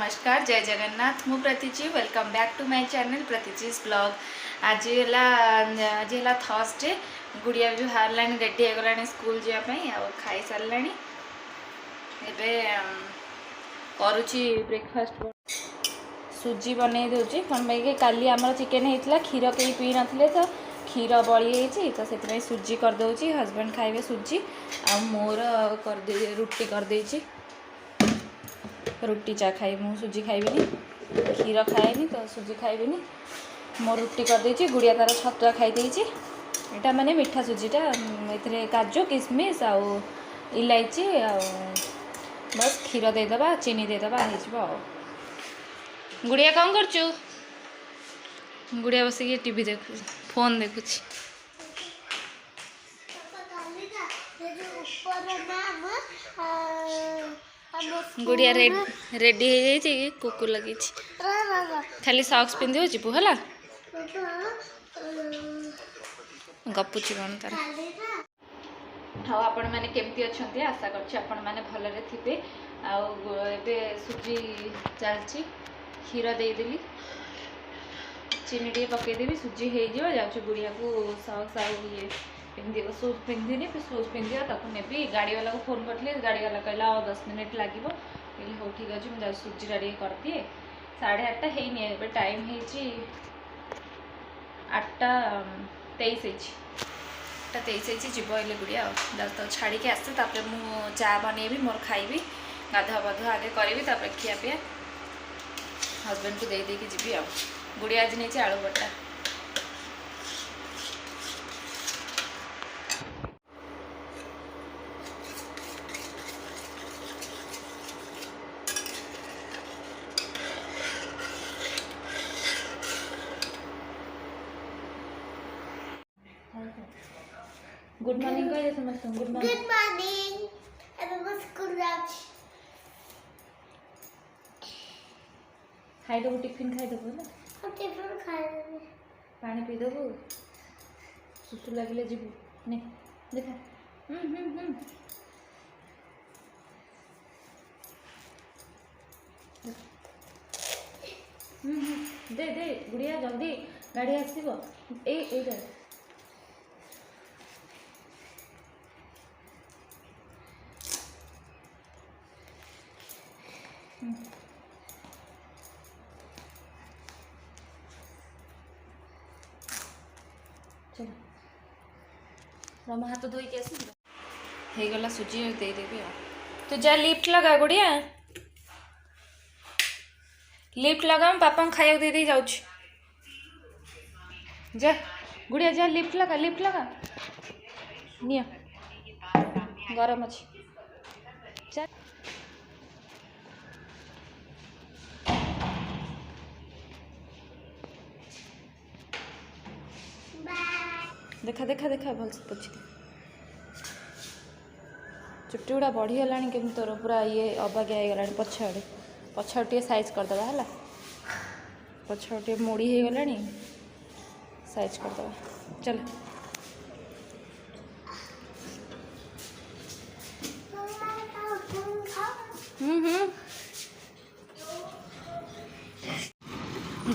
नमस्कार जय जगन्नाथ मु Pratichi welcome back to my channel Pratichi's blog. आज है थर्सडे गुड़िया भी बाहर रेडी हो गलानी स्कूल जावाई खाई सारा करुची ब्रेकफास्ट सुजी बन दूसरी कौन पाई काली आम चिकेन होता क्षीर कहीं पी नथिले तो क्षीर बड़ी तो से सुजी करदे हजबैंड खाइबे सुजी आ मोर रुटी करदे रुटी चा खाई मु सुजी खाइबिनी क्षीर खाएनी तो सुजी खाइबिनी मो रुटी करदे गुड़िया तार छतुआ खाई यहाँ माने मीठा सुजीटा ये काजू किशमिश आउ इलायची आ बस क्षीर देदेबा चीनी देदेबा हो। गुड़िया कौन करचु गुड़िया बस टीवी देखु फोन देखु गुड़िया रेडी हो जाए कुकुर लगी खाली सॉक्स पिंधि जीवु है गपुची कौन तार हाँ आपण मैंने केमती अच्छा आशा कर भलरे थे आबे सुजी चलती क्षीर देदेली चीनी टे पकईदेवी सुजी हो जाऊँ गुड़िया को सॉक्स ये पिंधि शूज पिंधिनी शूज पिंधि नेबी गाड़ी वाला को फोन करी गाड़ी वाला कहला 10 मिनट लगे कहली हो ठीक अच्छे मुझे सुजीटा टे कर दिए 8:30 है टाइम हो 8:23 8:23 जीव एले गुड़िया तो छाड़ी आसे मुझे चा बनईबी मोर खाइबी गाधुआ बाधुआ आगे करी खिया पिया हजबैंड को दे देकी जीवी आ गुड़िया आज नहीं आलू बटा गुड मॉर्निंग कह दे समस्त गुड मॉर्निंग अब स्कूल जाच खाई दबु टिफिन खाई दबु ना टिफिन खाई दबु पानी पी दबु सुसु लगिले जीवु ने देखा दे दे गुड़िया जल्दी गाड़ी आसीबो ए चलो रमा हाथ धोई के हो गला सुजी देदेवी तू जा लिफ्ट लगा गुड़िया लिफ्ट लगा पापा को खाया दे जाऊँ जा गुड़िया जा लिफ्ट लगा निया गरम अच्छी देखा देखा देखा भल से पोछि चुट्टी गुड़ा बढ़ीगला केमी तोर पूरा ये अबागिया होगला पछाड़े साइज करदे है पछाड़े मोड़ी हो गला साइज करदे चल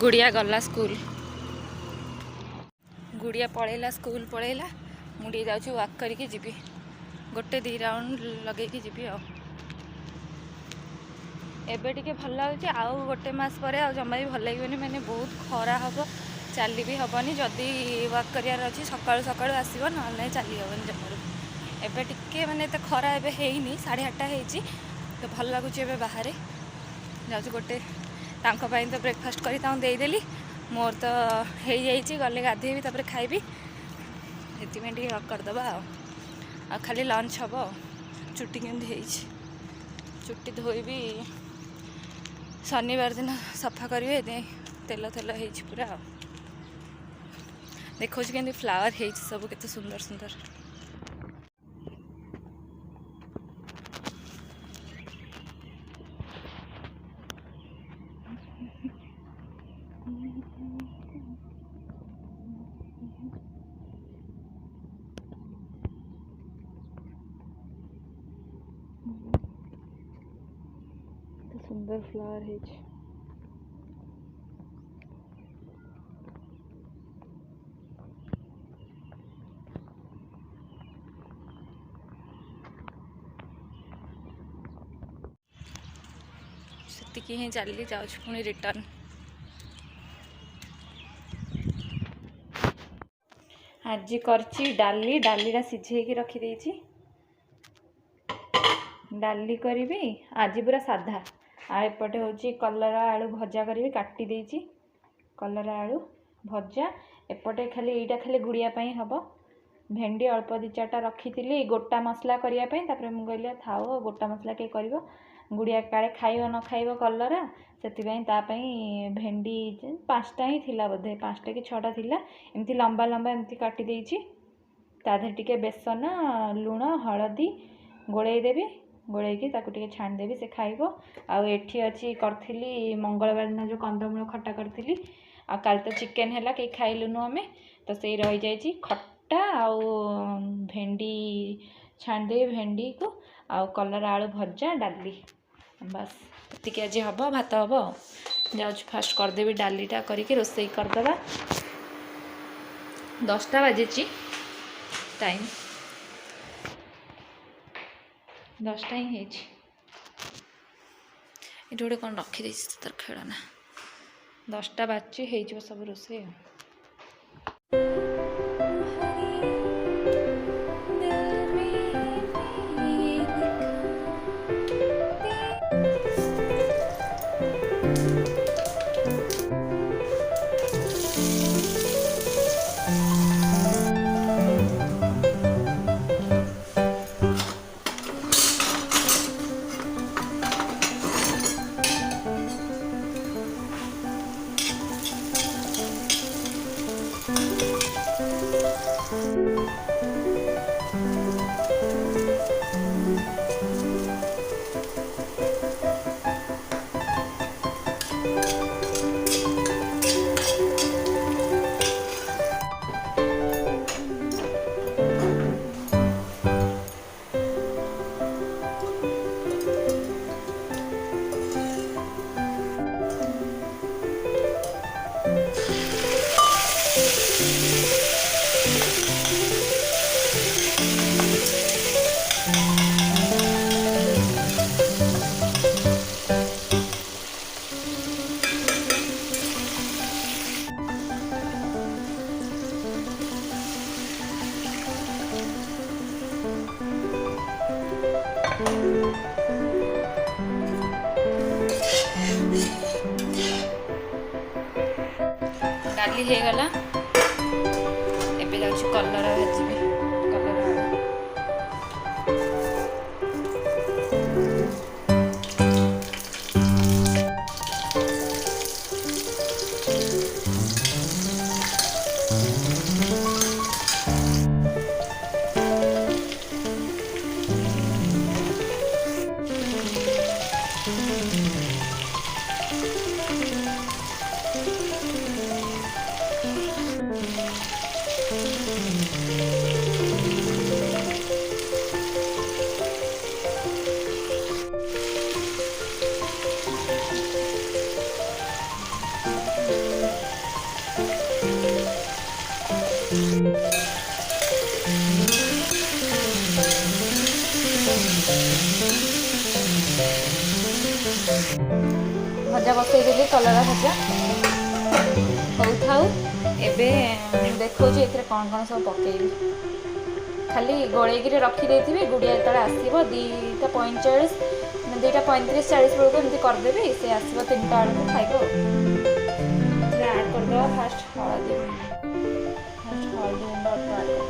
गुड़िया गला स्कूल गुड़िया पलैला स्कूल पलैला मुझे जाऊँ वाक करके जीवी गोटे 2 राउंड लगे जीवी एबे टिके भल लगे आउ गोटे मस पर जमा भी भल लगे मैंने बहुत खरा हम चली भी हेनी जदि वाक करार अच्छी सका सका आसो ना चली हेनी जमार एबे टिके माने तो खरा एबे हैनी 8:30 तो भल लगुच बाहर जाऊँ गोटे तो ब्रेकफास्ट कर देदेली मोर तो हो जाइए गले गाधेबी तापर खाइबी से रक करदे आ खाली लंच हम चुट्टी केमती चुट्टी धोबी शनिवार दिन सफा करेंगे तेल तेल हो पूरा देखो के फ्लावर हो सब केते सुंदर सुंदर सुंदर फ्लावर है। सेतिकी ही चली जाऊँ पुणी रिटर्न। आज करची डाली डालीटा सिझेकी रखी डाली करी आज पूरा साधा। आएपटे हूँ कलरा आलू भजा करी काटी देची कलरा आलू भजा। एपटे खाली यहीटा खाली गुड़ियापाई हम भेंडी अल्प दी चार्टा रखी थी गोटा मसला करने मुझे थाओ गोटा मसला किए कर गुड़िया काले खाइब न खाइब कलरा से भेंडी 5टा ही थिला बोधे 5टा कि 6टा थिला एमती लंबा लंबा एमती काटी देची ताधे टिके बेसन लुण हलदी गोलई देवी गोलैकी ताकू छाणीदेवी से खाइब। आठी अच्छी करी मंगलवार दिन जो कंदमूल खट्टा करी आ काल तो चिकेन है कहीं खाइलुनु आम तो से रही जाइए खट्टा आउ भेंडी छाणीदेवी भेंडी को आउ कलरा आलू भजा डाली बस ये आज हम भात हम जाऊँ फास्ट करदेवी डालीटा करके रोसई करदे। 10टा बाजी टाइम 10टा ही गोटे कौन रखी तर खेलना 10टा बाजी हो सब रोसई। डाली हो गला एबे जाउछु कलरा भाजी कलरा भजा बसईदेली कलरा भजा हो था देखो कौन कौन सब पकईबी खाली गोलैक रखीदे गुड़िया जो आसो 2:45 2:35 40 बेलू एमती करदेवी से आसो 3टा बेलू खाइब ऐड करदे फास्ट हलदी गुंड अल्प ऐड कर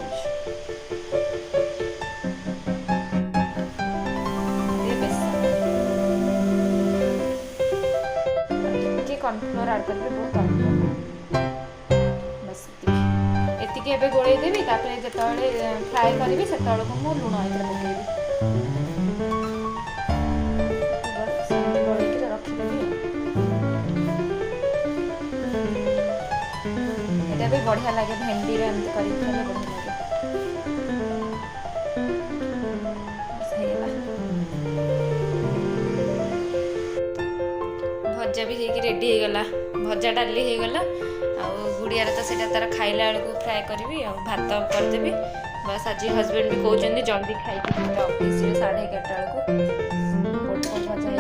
कॉर्नफ्लोर ऐड करके बहुत बस एतिकी एबे गोलई देवी तापर जेतबेले फ्राई करबी सेतबेले को मु लूण एतरे पकेबी बस गोलई के रखी देबी। एटा भी बढ़िया लागे भेंडी रे एमती करी खाले बढ़िया लागे बस हेला भजा भी होगी रेडी हो गला भजा डाली हो गला गुड़ियार तो सीटा तार खाइला बेलू फ्राए करी भात करदेवी बस आज हजबैंड भी कहते जल्दी खाई ऑफिस 11:30 बेलू भजा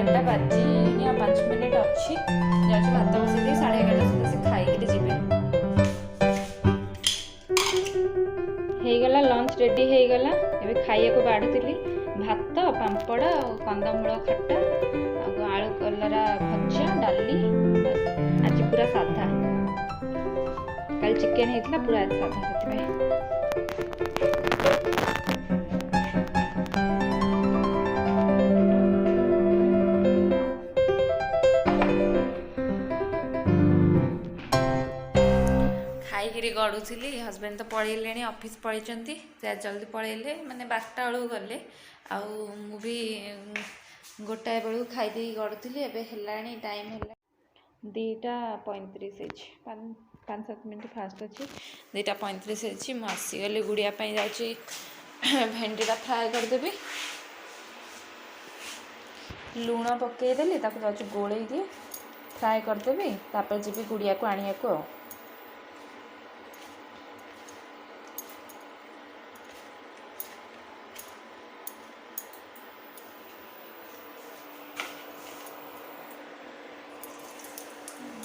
हो बाजी 5 मिनिट अच्छी जाऊँ भात बसई 11:30 सुधा से खाई जीवे लंच रेडी हो गला एबे खाइया को बाढ़ुली भात पांपड़ कंदमूल खट्टा आलू कलरा भजा डाली आज पूरा साधा कल चिकेन होता पूरा आज साधा खाई गड़ुली हजबैंड तो पलैले ऑफिस पलैंती जल्दी पलैले माने 12टा बेलू गले आउ भी गोटाए बेलू खाई गड़ुली एवं टाइम है 2:35 5-7 मिनट फास्ट अच्छी 2:35 अच्छी मुझे आसीगली गुड़ियापाई जाऊँगी भेंडीटा फ्राए करदेवी लुण पकईदेली जाऊँ गोल दिए फ्राए करदेवी तापर जी गुड़िया को आने को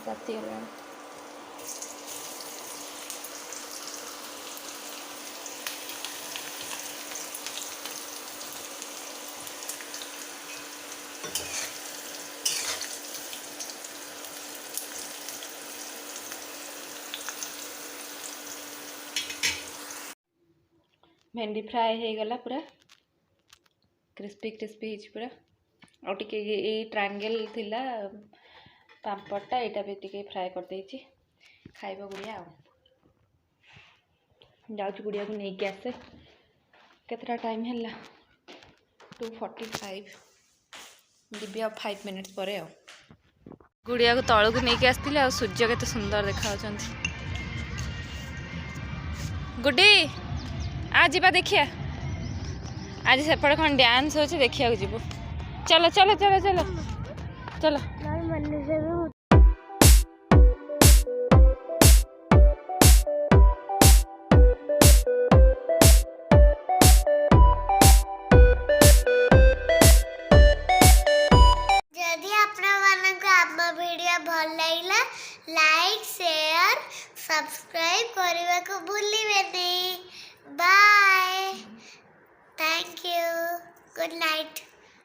जाती है भेंडी फ्राए हो गला पूरा क्रिस्पी क्रिस्पी पूरा और टिके ट्रायंगल थिला पांपड़टा यहाँ भी टे फ्राए कर देती खाइब गुड़िया जाऊँ गुड़िया को लेकिन आसे केतटा टाइम है 2:45 जीबी आ 5 मिनिट्स पर गुड़िया को तल को लेकिन आसती आ सूर्य केते सुंदर देखा गुड्डी आ जीवा देखिया आज सेपटे कौन डांस हो देखा जीव चलो चलो चलो चलो चलो वीडियो भल लगा लाइक शेयर सब्सक्राइब करने को भूलिए bye thank you good night.